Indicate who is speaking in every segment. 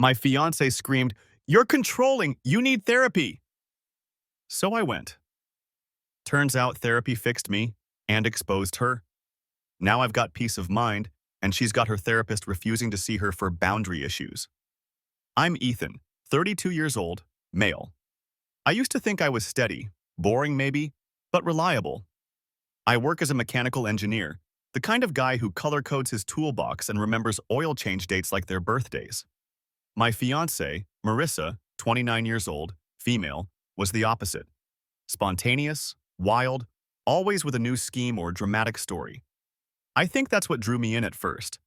Speaker 1: My fiance screamed, "You're controlling! You need therapy!" So I went. Turns out therapy fixed me and exposed her. Now I've got peace of mind, and she's got her therapist refusing to see her for boundary issues. I'm Ethan, 32 years old, male. I used to think I was steady, boring maybe, but reliable. I work as a mechanical engineer, the kind of guy who color codes his toolbox and remembers oil change dates like their birthdays. My fiancée, Marissa, 29 years old, female, was the opposite. Spontaneous, wild, always with a new scheme or dramatic story. I think that's what drew me in at first.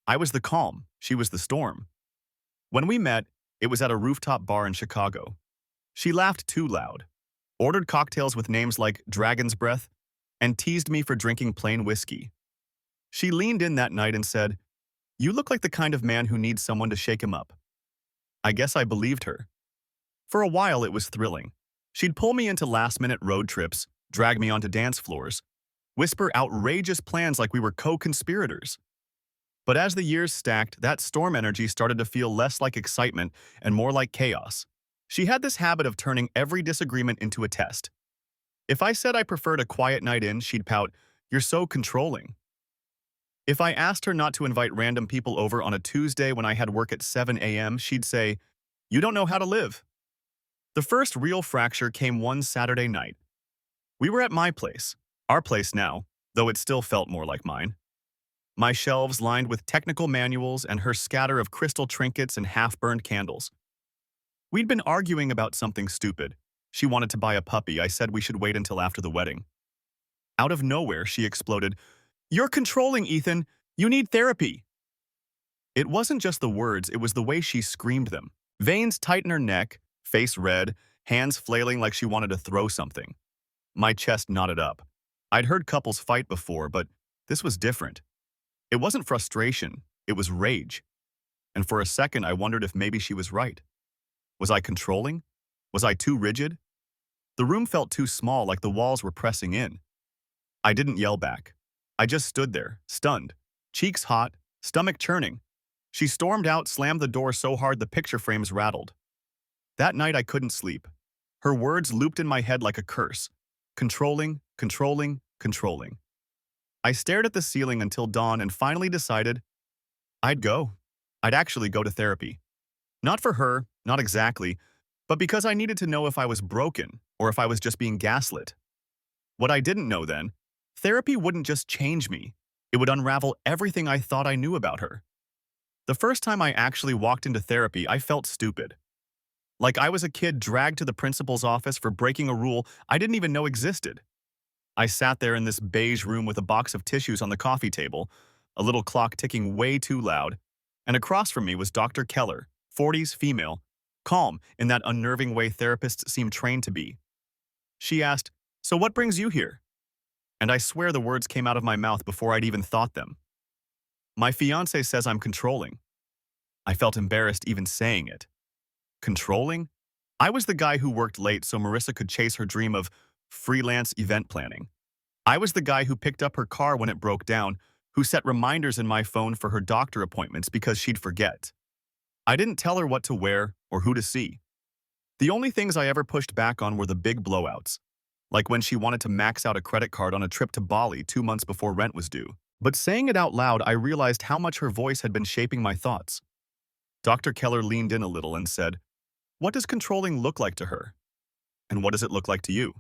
Speaker 1: I was the calm, she was the storm. When we met, it was at a rooftop bar in Chicago. She laughed too loud, ordered cocktails with names like Dragon's Breath, and teased me for drinking plain whiskey. She leaned in that night and said, "You look like the kind of man who needs someone to shake him up." I guess I believed her. For a while, it was thrilling. She'd pull me into last-minute road trips, drag me onto dance floors, whisper outrageous plans like we were co-conspirators. But as the years stacked, that storm energy started to feel less like excitement and more like chaos. She had this habit of turning every disagreement into a test. If I said I preferred a quiet night in, she'd pout, "You're so controlling." If I asked her not to invite random people over on a Tuesday when I had work at 7 a.m., she'd say, "You don't know how to live." The first real fracture came one Saturday night. We were at my place, our place now, though it still felt more like mine. My shelves lined with technical manuals and her scatter of crystal trinkets and half-burned candles. We'd been arguing about something stupid. She wanted to buy a puppy. I said we should wait until after the wedding. Out of nowhere, she exploded, "You're controlling, Ethan. You need therapy." It wasn't just the words, it was the way she screamed them. Veins tight in her neck, face red, hands flailing like she wanted to throw something. My chest knotted up. I'd heard couples fight before, but this was different. It wasn't frustration, it was rage. And for a second, I wondered if maybe she was right. Was I controlling? Was I too rigid? The room felt too small, like the walls were pressing in. I didn't yell back. I just stood there, stunned, cheeks hot, stomach churning. She stormed out, slammed the door so hard the picture frames rattled. That night I couldn't sleep. Her words looped in my head like a curse. Controlling, controlling, controlling. I stared at the ceiling until dawn and finally decided I'd go. I'd actually go to therapy. Not for her, not exactly, but because I needed to know if I was broken or if I was just being gaslit. What I didn't know then, therapy wouldn't just change me. It would unravel everything I thought I knew about her. The first time I actually walked into therapy, I felt stupid. Like I was a kid dragged to the principal's office for breaking a rule I didn't even know existed. I sat there in this beige room with a box of tissues on the coffee table, a little clock ticking way too loud, and across from me was Dr. Keller, 40s, female, calm in that unnerving way therapists seem trained to be. She asked, "So what brings you here?" And I swear the words came out of my mouth before I'd even thought them. "My fiancé says I'm controlling." I felt embarrassed even saying it. Controlling? I was the guy who worked late so Marissa could chase her dream of freelance event planning. I was the guy who picked up her car when it broke down, who set reminders in my phone for her doctor appointments because she'd forget. I didn't tell her what to wear or who to see. The only things I ever pushed back on were the big blowouts, like when she wanted to max out a credit card on a trip to Bali 2 months before rent was due. But saying it out loud, I realized how much her voice had been shaping my thoughts. Dr. Keller leaned in a little and said, "What does controlling look like to her? And what does it look like to you?"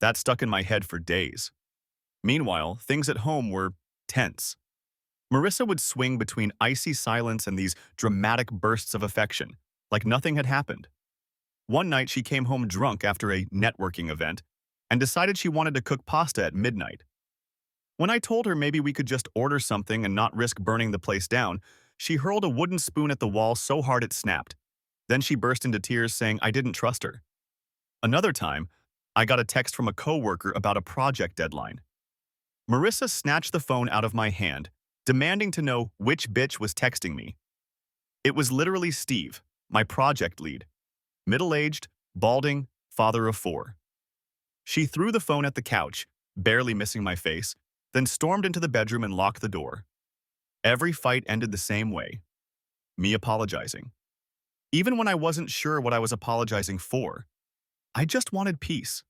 Speaker 1: That stuck in my head for days. Meanwhile, things at home were tense. Marissa would swing between icy silence and these dramatic bursts of affection, like nothing had happened. One night, she came home drunk after a networking event and decided she wanted to cook pasta at midnight. When I told her maybe we could just order something and not risk burning the place down, she hurled a wooden spoon at the wall so hard it snapped. Then she burst into tears saying I didn't trust her. Another time, I got a text from a coworker about a project deadline. Marissa snatched the phone out of my hand, demanding to know which bitch was texting me. It was literally Steve, my project lead. Middle-aged, balding, father of 4. She threw the phone at the couch, barely missing my face, then stormed into the bedroom and locked the door. Every fight ended the same way. Me apologizing. Even when I wasn't sure what I was apologizing for, I just wanted peace.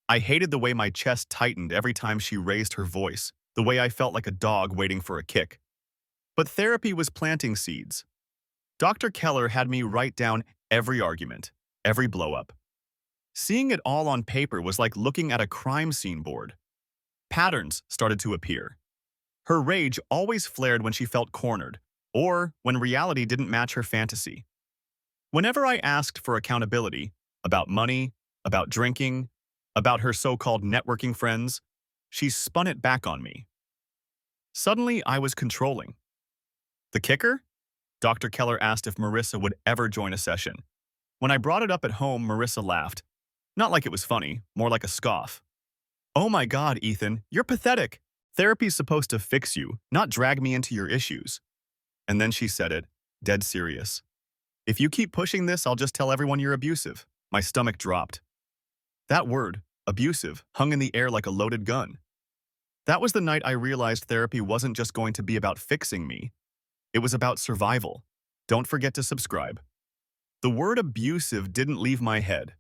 Speaker 1: I hated the way my chest tightened every time she raised her voice, the way I felt like a dog waiting for a kick. But therapy was planting seeds. Dr. Keller had me write down every argument, every blow-up. Seeing it all on paper was like looking at a crime scene board. Patterns started to appear. Her rage always flared when she felt cornered, or when reality didn't match her fantasy. Whenever I asked for accountability, about money, about drinking, about her so-called networking friends, she spun it back on me. Suddenly, I was controlling. The kicker? Dr. Keller asked if Marissa would ever join a session. When I brought it up at home, Marissa laughed. Not like it was funny, more like a scoff. Oh my God, Ethan, you're pathetic. Therapy's supposed to fix you, not drag me into your issues. And then she said it, dead serious. If you keep pushing this, I'll just tell everyone you're abusive. My stomach dropped. That word, abusive, hung in the air like a loaded gun. That was the night I realized therapy wasn't just going to be about fixing me. It was about survival. Don't forget to subscribe. The word abusive didn't leave my head.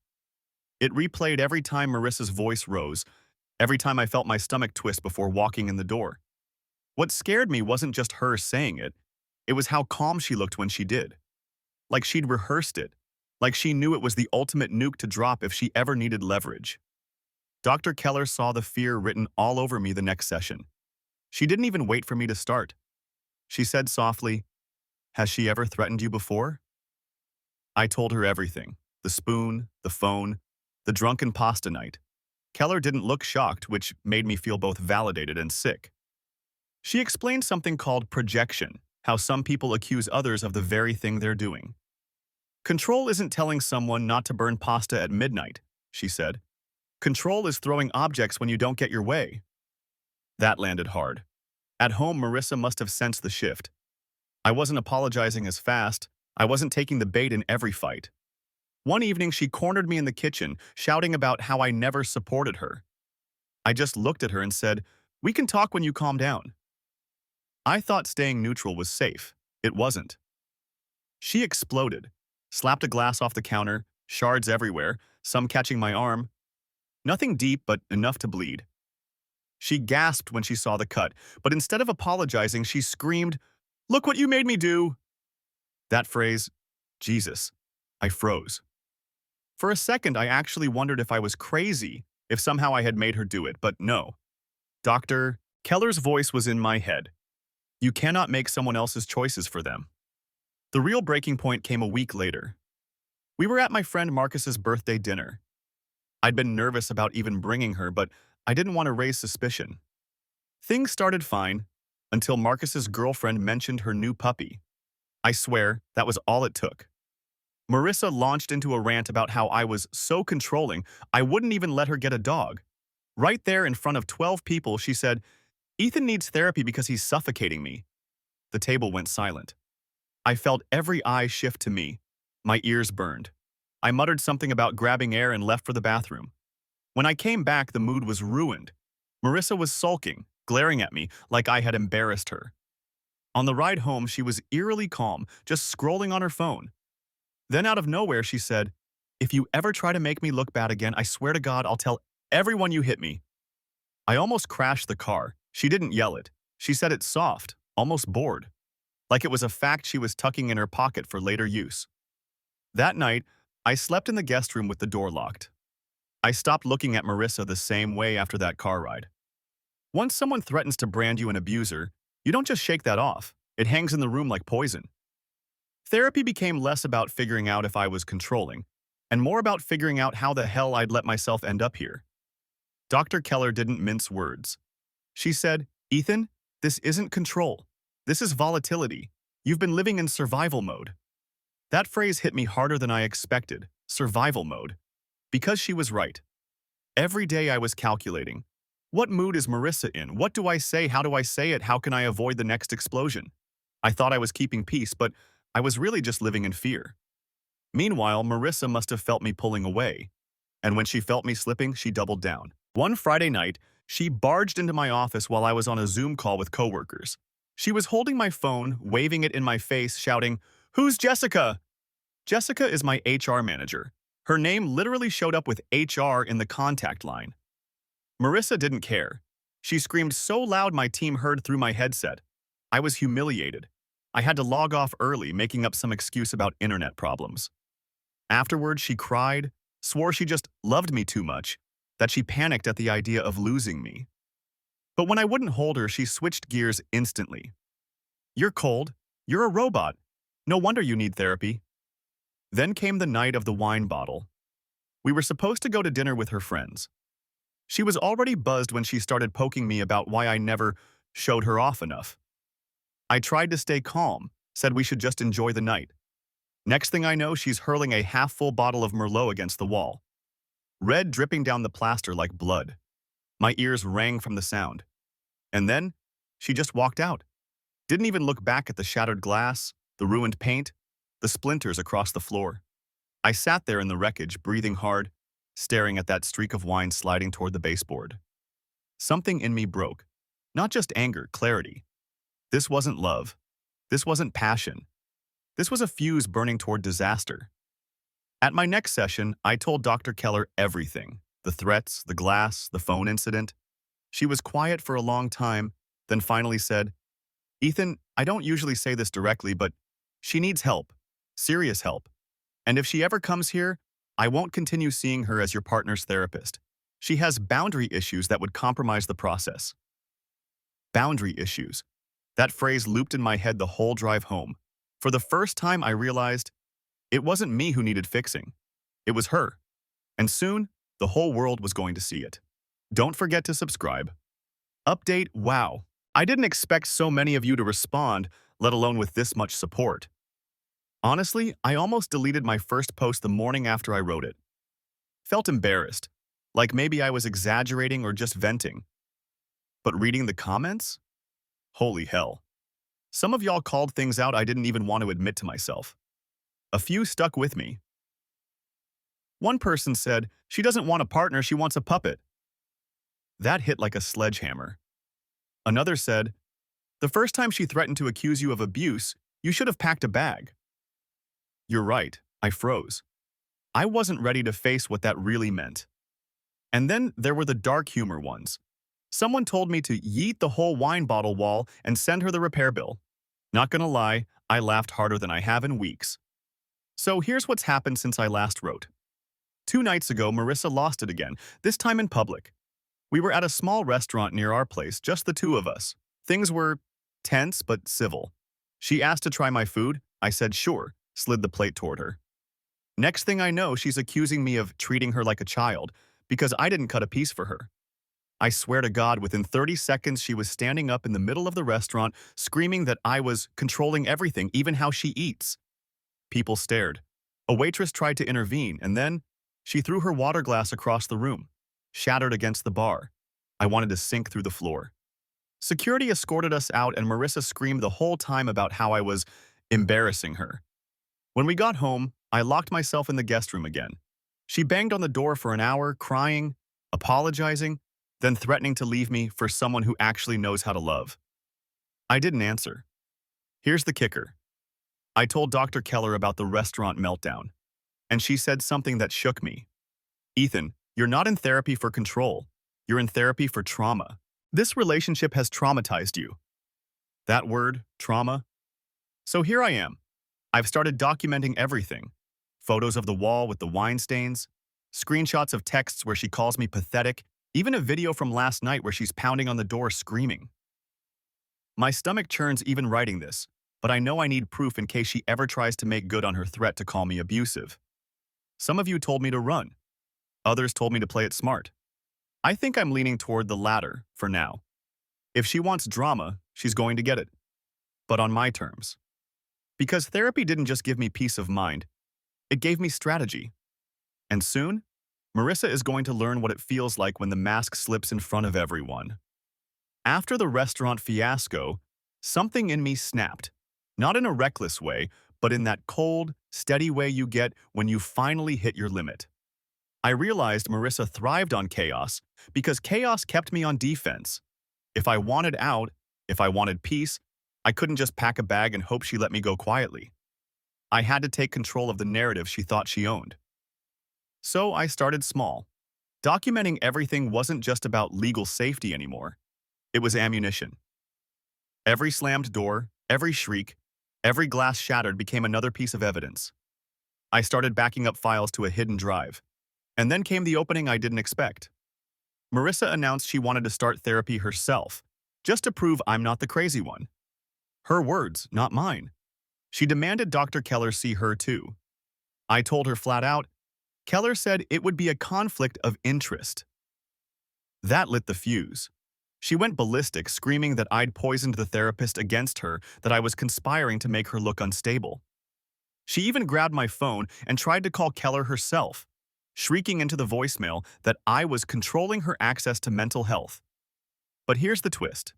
Speaker 1: It replayed every time Marissa's voice rose, every time I felt my stomach twist before walking in the door. What scared me wasn't just her saying it, it was how calm she looked when she did. Like she'd rehearsed it, like she knew it was the ultimate nuke to drop if she ever needed leverage. Dr. Keller saw the fear written all over me the next session. She didn't even wait for me to start. She said softly, "Has she ever threatened you before?" I told her everything, the spoon, the phone, the drunken pasta night. Keller didn't look shocked, which made me feel both validated and sick. She explained something called projection, how some people accuse others of the very thing they're doing. Control isn't telling someone not to burn pasta at midnight, she said. Control is throwing objects when you don't get your way. That landed hard. At home, Marissa must have sensed the shift. I wasn't apologizing as fast. I wasn't taking the bait in every fight. One evening, she cornered me in the kitchen, shouting about how I never supported her. I just looked at her and said, "We can talk when you calm down." I thought staying neutral was safe. It wasn't. She exploded, slapped a glass off the counter, shards everywhere, some catching my arm. Nothing deep, but enough to bleed. She gasped when she saw the cut, but instead of apologizing, she screamed, "Look what you made me do!" That phrase, Jesus, I froze. For a second, I actually wondered if I was crazy, if somehow I had made her do it, but no. Dr. Keller's voice was in my head. You cannot make someone else's choices for them. The real breaking point came a week later. We were at my friend Marcus's birthday dinner. I'd been nervous about even bringing her, but I didn't want to raise suspicion. Things started fine, until Marcus's girlfriend mentioned her new puppy. I swear, that was all it took. Marissa launched into a rant about how I was so controlling, I wouldn't even let her get a dog. Right there in front of 12 people, she said, "Ethan needs therapy because he's suffocating me." The table went silent. I felt every eye shift to me. My ears burned. I muttered something about grabbing air and left for the bathroom. When I came back, the mood was ruined. Marissa was sulking, glaring at me like I had embarrassed her. On the ride home, she was eerily calm, just scrolling on her phone. Then out of nowhere, she said, "If you ever try to make me look bad again, I swear to God, I'll tell everyone you hit me." I almost crashed the car. She didn't yell it. She said it soft, almost bored, like it was a fact she was tucking in her pocket for later use. That night, I slept in the guest room with the door locked. I stopped looking at Marissa the same way after that car ride. Once someone threatens to brand you an abuser, you don't just shake that off. It hangs in the room like poison. Therapy became less about figuring out if I was controlling, and more about figuring out how the hell I'd let myself end up here. Dr. Keller didn't mince words. She said, "Ethan, this isn't control. This is volatility. You've been living in survival mode." That phrase hit me harder than I expected, survival mode. Because she was right. Every day I was calculating. What mood is Marissa in? What do I say? How do I say it? How can I avoid the next explosion? I thought I was keeping peace, but I was really just living in fear. Meanwhile, Marissa must have felt me pulling away. And when she felt me slipping, she doubled down. One Friday night, she barged into my office while I was on a Zoom call with coworkers. She was holding my phone, waving it in my face, shouting, Who's Jessica? Jessica is my HR manager. Her name literally showed up with HR in the contact line. Marissa didn't care. She screamed so loud my team heard through my headset. I was humiliated. I had to log off early, making up some excuse about internet problems. Afterwards, she cried, swore she just loved me too much, that she panicked at the idea of losing me. But when I wouldn't hold her, she switched gears instantly. You're cold. You're a robot. No wonder you need therapy. Then came the night of the wine bottle. We were supposed to go to dinner with her friends. She was already buzzed when she started poking me about why I never showed her off enough. I tried to stay calm, said we should just enjoy the night. Next thing I know, she's hurling a half-full bottle of Merlot against the wall, red dripping down the plaster like blood. My ears rang from the sound. And then, she just walked out. Didn't even look back at the shattered glass, the ruined paint, the splinters across the floor. I sat there in the wreckage, breathing hard, staring at that streak of wine sliding toward the baseboard. Something in me broke. Not just anger, clarity. This wasn't love. This wasn't passion. This was a fuse burning toward disaster. At my next session, I told Dr. Keller everything. The threats, the glass, the phone incident. She was quiet for a long time, then finally said, Ethan, I don't usually say this directly, but she needs help. Serious help. And if she ever comes here, I won't continue seeing her as your partner's therapist. She has boundary issues that would compromise the process. Boundary issues. That phrase looped in my head the whole drive home. For the first time, I realized it wasn't me who needed fixing. It was her. And soon, the whole world was going to see it. Don't forget to subscribe. Update, wow. I didn't expect so many of you to respond, let alone with this much support. Honestly, I almost deleted my first post the morning after I wrote it. Felt embarrassed, like maybe I was exaggerating or just venting. But reading the comments? Holy hell. Some of y'all called things out I didn't even want to admit to myself. A few stuck with me. One person said, she doesn't want a partner, she wants a puppet. That hit like a sledgehammer. Another said, the first time she threatened to accuse you of abuse, you should have packed a bag. You're right, I froze. I wasn't ready to face what that really meant. And then there were the dark humor ones. Someone told me to yeet the whole wine bottle wall and send her the repair bill. Not gonna lie, I laughed harder than I have in weeks. So here's what's happened since I last wrote. 2 nights ago, Marissa lost it again, this time in public. We were at a small restaurant near our place, just the two of us. Things were tense but civil. She asked to try my food. I said sure, slid the plate toward her. Next thing I know, she's accusing me of treating her like a child because I didn't cut a piece for her. I swear to God, within 30 seconds, she was standing up in the middle of the restaurant, screaming that I was controlling everything, even how she eats. People stared. A waitress tried to intervene, and then she threw her water glass across the room, shattered against the bar. I wanted to sink through the floor. Security escorted us out, and Marissa screamed the whole time about how I was embarrassing her. When we got home, I locked myself in the guest room again. She banged on the door for an hour, crying, apologizing, then threatening to leave me for someone who actually knows how to love. I didn't answer. Here's the kicker. I told Dr. Keller about the restaurant meltdown, and she said something that shook me. Ethan, you're not in therapy for control. You're in therapy for trauma. This relationship has traumatized you. That word, trauma. So here I am. I've started documenting everything. Photos of the wall with the wine stains, screenshots of texts where she calls me pathetic, even a video from last night where she's pounding on the door screaming. My stomach churns even writing this, but I know I need proof in case she ever tries to make good on her threat to call me abusive. Some of you told me to run. Others told me to play it smart. I think I'm leaning toward the latter for now. If she wants drama, she's going to get it. But on my terms. Because therapy didn't just give me peace of mind, it gave me strategy. And soon, Marissa is going to learn what it feels like when the mask slips in front of everyone. After the restaurant fiasco, something in me snapped. Not in a reckless way, but in that cold, steady way you get when you finally hit your limit. I realized Marissa thrived on chaos because chaos kept me on defense. If I wanted out, if I wanted peace, I couldn't just pack a bag and hope she let me go quietly. I had to take control of the narrative she thought she owned. So I started small. Documenting everything wasn't just about legal safety anymore. It was ammunition. Every slammed door, every shriek, every glass shattered became another piece of evidence. I started backing up files to a hidden drive. And then came the opening I didn't expect. Marissa announced she wanted to start therapy herself, just to prove I'm not the crazy one. Her words, not mine. She demanded Dr. Keller see her too. I told her flat out, Keller said it would be a conflict of interest. That lit the fuse. She went ballistic, screaming that I'd poisoned the therapist against her, that I was conspiring to make her look unstable. She even grabbed my phone and tried to call Keller herself, shrieking into the voicemail that I was controlling her access to mental health. But here's the twist.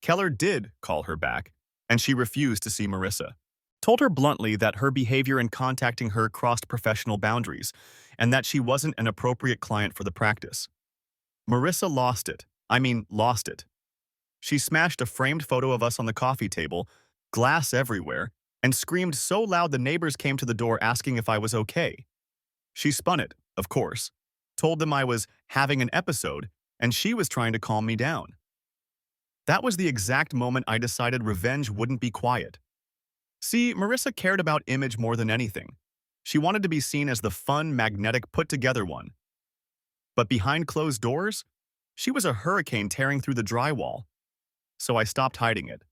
Speaker 1: Keller did call her back, and she refused to see Marissa. Told her bluntly that her behavior in contacting her crossed professional boundaries, and that she wasn't an appropriate client for the practice. Marissa lost it. Lost it. She smashed a framed photo of us on the coffee table, glass everywhere, and screamed so loud the neighbors came to the door asking if I was okay. She spun it, of course, told them I was having an episode, and she was trying to calm me down. That was the exact moment I decided revenge wouldn't be quiet. See, Marissa cared about image more than anything. She wanted to be seen as the fun, magnetic, put-together one. But behind closed doors, she was a hurricane tearing through the drywall. So I stopped hiding it.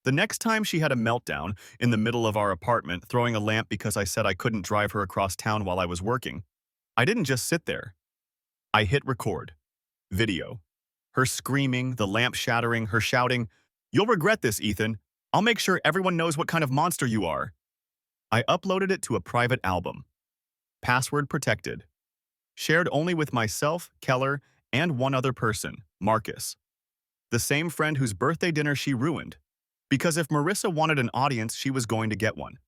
Speaker 1: The next time she had a meltdown in the middle of our apartment, throwing a lamp because I said I couldn't drive her across town while I was working, I didn't just sit there. I hit record. Video. Her screaming, the lamp shattering, her shouting, "You'll regret this, Ethan. I'll make sure everyone knows what kind of monster you are." I uploaded it to a private album. Password protected. Shared only with myself, Keller, and one other person, Marcus. The same friend whose birthday dinner she ruined. Because if Marissa wanted an audience, she was going to get one.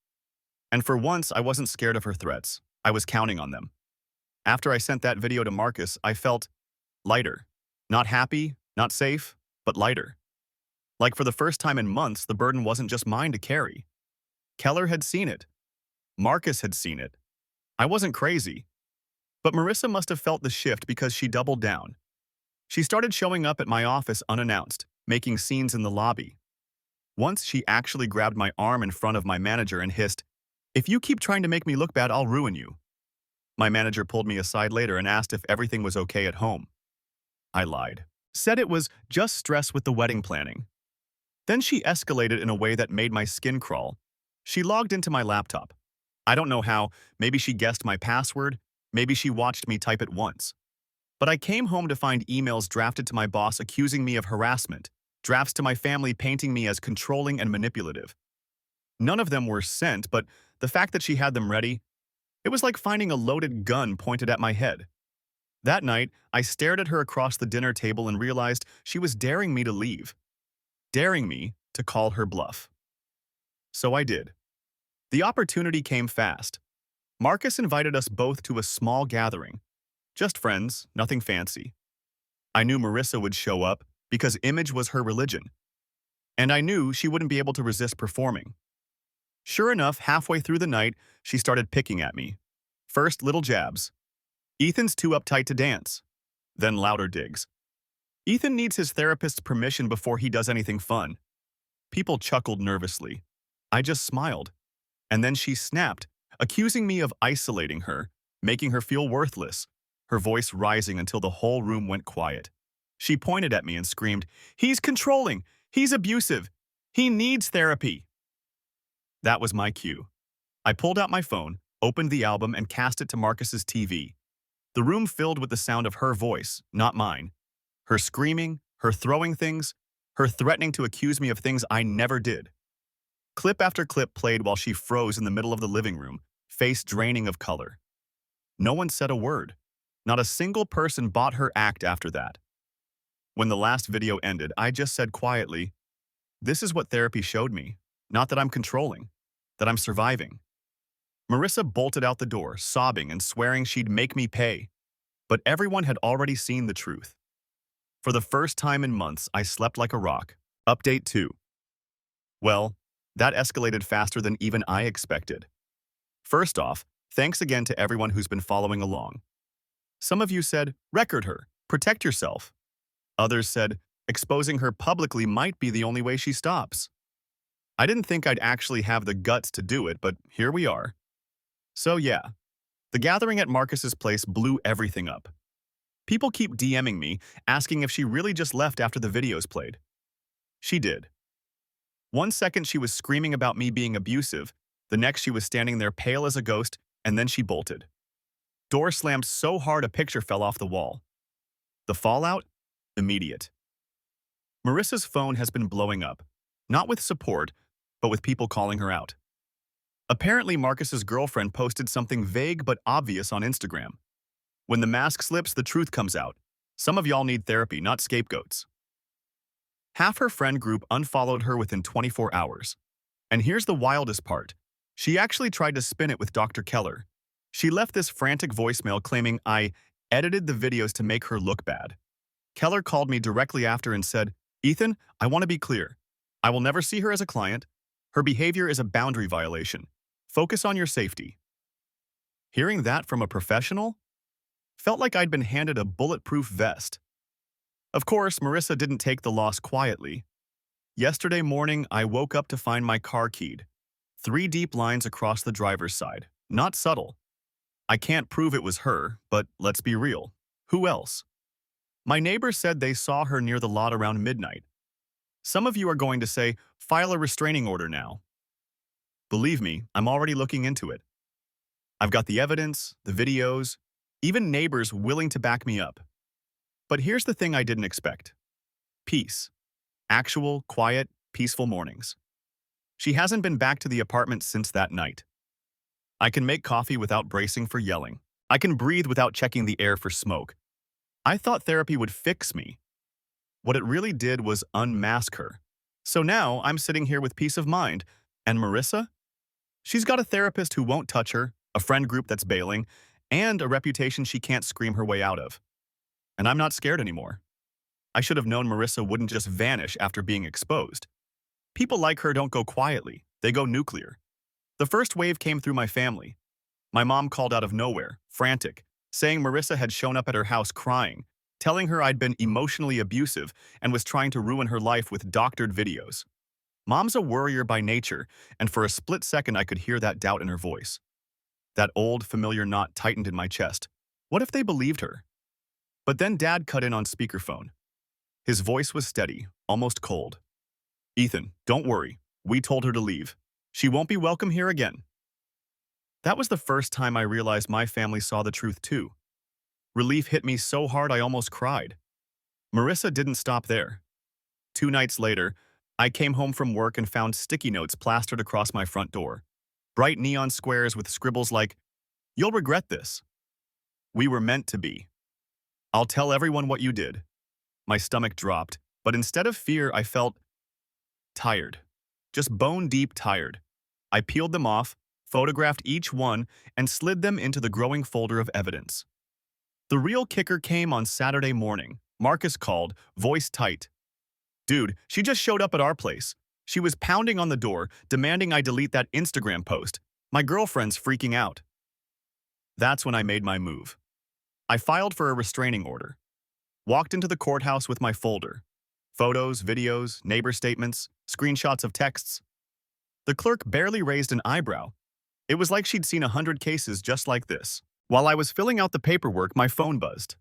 Speaker 1: And for once, I wasn't scared of her threats. I was counting on them. After I sent that video to Marcus, I felt lighter. Not happy, not safe, but lighter. Like for the first time in months, the burden wasn't just mine to carry. Keller had seen it. Marcus had seen it. I wasn't crazy. But Marissa must have felt the shift because she doubled down. She started showing up at my office unannounced, making scenes in the lobby. Once she actually grabbed my arm in front of my manager and hissed, "If you keep trying to make me look bad, I'll ruin you." My manager pulled me aside later and asked if everything was okay at home. I lied. Said it was just stress with the wedding planning. Then she escalated in a way that made my skin crawl. She logged into my laptop. I don't know how, maybe she guessed my password, maybe she watched me type it once. But I came home to find emails drafted to my boss accusing me of harassment, drafts to my family painting me as controlling and manipulative. None of them were sent, but the fact that she had them ready, it was like finding a loaded gun pointed at my head. That night, I stared at her across the dinner table and realized she was daring me to leave. Daring me to call her bluff. So I did. The opportunity came fast. Marcus invited us both to a small gathering. Just friends, nothing fancy. I knew Marissa would show up because image was her religion. And I knew she wouldn't be able to resist performing. Sure enough, halfway through the night, she started picking at me. First, little jabs. "Ethan's too uptight to dance." Then louder digs. "Ethan needs his therapist's permission before he does anything fun." People chuckled nervously. I just smiled. And then she snapped, accusing me of isolating her, making her feel worthless, her voice rising until the whole room went quiet. She pointed at me and screamed, "He's controlling! He's abusive! He needs therapy!" That was my cue. I pulled out my phone, opened the album, and cast it to Marcus's TV. The room filled with the sound of her voice, not mine. Her screaming, her throwing things, her threatening to accuse me of things I never did. Clip after clip played while she froze in the middle of the living room, face draining of color. No one said a word. Not a single person bought her act after that. When the last video ended, I just said quietly, "This is what therapy showed me. Not that I'm controlling, that I'm surviving." Marissa bolted out the door, sobbing and swearing she'd make me pay. But everyone had already seen the truth. For the first time in months, I slept like a rock. Update 2. Well, that escalated faster than even I expected. First off, thanks again to everyone who's been following along. Some of you said, record her, protect yourself. Others said, exposing her publicly might be the only way she stops. I didn't think I'd actually have the guts to do it, but here we are. So yeah, the gathering at Marcus's place blew everything up. People keep DMing me, asking if she really just left after the videos played. She did. One second she was screaming about me being abusive, the next she was standing there pale as a ghost, and then she bolted. Door slammed so hard a picture fell off the wall. The fallout? Immediate. Marissa's phone has been blowing up, not with support, but with people calling her out. Apparently, Marcus's girlfriend posted something vague but obvious on Instagram. When the mask slips, the truth comes out. Some of y'all need therapy, not scapegoats. Half her friend group unfollowed her within 24 hours. And here's the wildest part. She actually tried to spin it with Dr. Keller. She left this frantic voicemail claiming I edited the videos to make her look bad. Keller called me directly after and said, Ethan, I want to be clear. I will never see her as a client. Her behavior is a boundary violation. Focus on your safety. Hearing that from a professional felt like I'd been handed a bulletproof vest. Of course, Marissa didn't take the loss quietly. Yesterday morning, I woke up to find my car keyed. 3 deep lines across the driver's side. Not subtle. I can't prove it was her, but let's be real. Who else? My neighbor said they saw her near the lot around midnight. Some of you are going to say, file a restraining order now. Believe me, I'm already looking into it. I've got the evidence, the videos, even neighbors willing to back me up. But here's the thing I didn't expect. Peace. Actual, quiet, peaceful mornings. She hasn't been back to the apartment since that night. I can make coffee without bracing for yelling. I can breathe without checking the air for smoke. I thought therapy would fix me. What it really did was unmask her. So now I'm sitting here with peace of mind. And Marissa? She's got a therapist who won't touch her, a friend group that's bailing, and a reputation she can't scream her way out of. And I'm not scared anymore. I should have known Marissa wouldn't just vanish after being exposed. People like her don't go quietly, they go nuclear. The first wave came through my family. My mom called out of nowhere, frantic, saying Marissa had shown up at her house crying, telling her I'd been emotionally abusive and was trying to ruin her life with doctored videos. Mom's a worrier by nature, and for a split second I could hear that doubt in her voice. That old, familiar knot tightened in my chest. What if they believed her? But then Dad cut in on speakerphone. His voice was steady, almost cold. Ethan, don't worry. We told her to leave. She won't be welcome here again. That was the first time I realized my family saw the truth too. Relief hit me so hard I almost cried. Marissa didn't stop there. 2 nights later, I came home from work and found sticky notes plastered across my front door. Bright neon squares with scribbles like, "You'll regret this. We were meant to be. I'll tell everyone what you did." My stomach dropped, but instead of fear, I felt tired. Just bone-deep tired. I peeled them off, photographed each one, and slid them into the growing folder of evidence. The real kicker came on Saturday morning. Marcus called, voice tight. Dude, she just showed up at our place. She was pounding on the door, demanding I delete that Instagram post. My girlfriend's freaking out. That's when I made my move. I filed for a restraining order. Walked into the courthouse with my folder. Photos, videos, neighbor statements, screenshots of texts. The clerk barely raised an eyebrow. It was like she'd seen 100 cases just like this. While I was filling out the paperwork, my phone buzzed.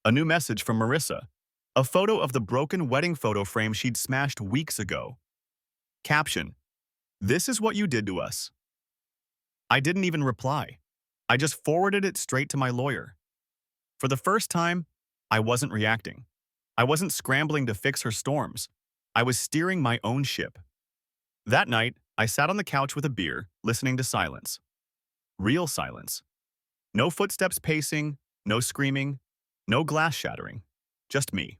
Speaker 1: A new message from Marissa. A photo of the broken wedding photo frame she'd smashed weeks ago. Caption: "This is what you did to us." I didn't even reply. I just forwarded it straight to my lawyer. For the first time, I wasn't reacting. I wasn't scrambling to fix her storms. I was steering my own ship. That night, I sat on the couch with a beer, listening to silence. Real silence. No footsteps pacing, no screaming, no glass shattering. Just me.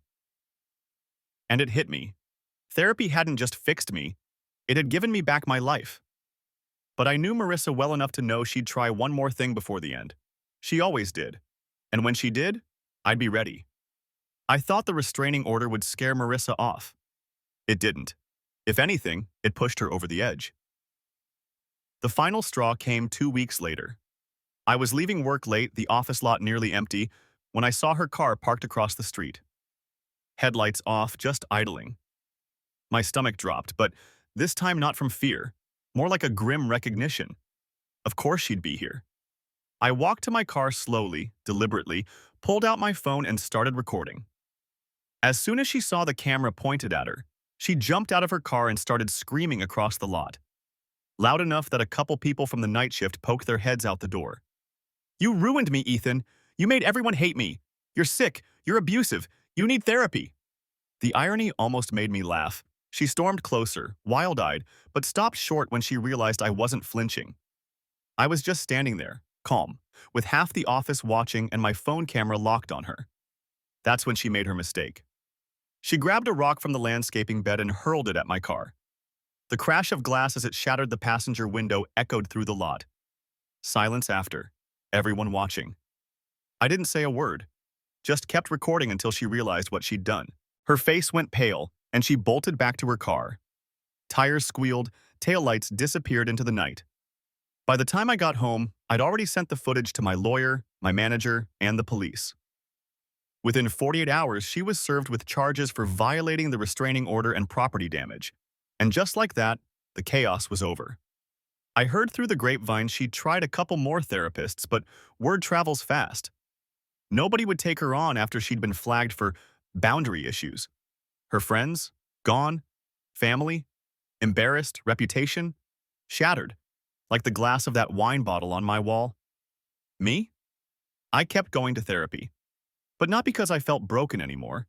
Speaker 1: And it hit me. Therapy hadn't just fixed me, it had given me back my life. But I knew Marissa well enough to know she'd try one more thing before the end. She always did. And when she did, I'd be ready. I thought the restraining order would scare Marissa off. It didn't. If anything, it pushed her over the edge. The final straw came 2 weeks later. I was leaving work late, the office lot nearly empty, when I saw her car parked across the street. Headlights off, just idling. My stomach dropped, but this time not from fear, more like a grim recognition. Of course she'd be here. I walked to my car slowly, deliberately, pulled out my phone and started recording. As soon as she saw the camera pointed at her, she jumped out of her car and started screaming across the lot, loud enough that a couple people from the night shift poked their heads out the door. "You ruined me, Ethan. You made everyone hate me. You're sick. You're abusive. You need therapy." The irony almost made me laugh. She stormed closer, wild-eyed, but stopped short when she realized I wasn't flinching. I was just standing there, calm, with half the office watching and my phone camera locked on her. That's when she made her mistake. She grabbed a rock from the landscaping bed and hurled it at my car. The crash of glass as it shattered the passenger window echoed through the lot. Silence after, everyone watching. I didn't say a word, just kept recording until she realized what she'd done. Her face went pale, and she bolted back to her car. Tires squealed, taillights disappeared into the night. By the time I got home, I'd already sent the footage to my lawyer, my manager, and the police. Within 48 hours, she was served with charges for violating the restraining order and property damage. And just like that, the chaos was over. I heard through the grapevine she'd tried a couple more therapists, but word travels fast. Nobody would take her on after she'd been flagged for boundary issues. Her friends, gone. Family, embarrassed, reputation, shattered, like the glass of that wine bottle on my wall. Me? I kept going to therapy. But not because I felt broken anymore,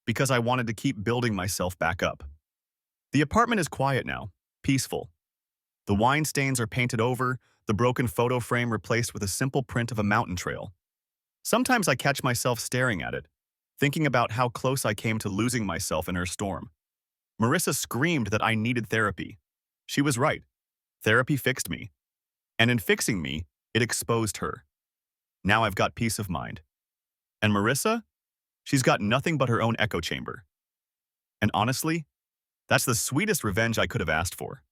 Speaker 1: because I wanted to keep building myself back up. The apartment is quiet now, peaceful. The wine stains are painted over, the broken photo frame replaced with a simple print of a mountain trail. Sometimes I catch myself staring at it, thinking about how close I came to losing myself in her storm. Marissa screamed that I needed therapy. She was right. Therapy fixed me. And in fixing me, it exposed her. Now I've got peace of mind. And Marissa? She's got nothing but her own echo chamber. And honestly, that's the sweetest revenge I could have asked for.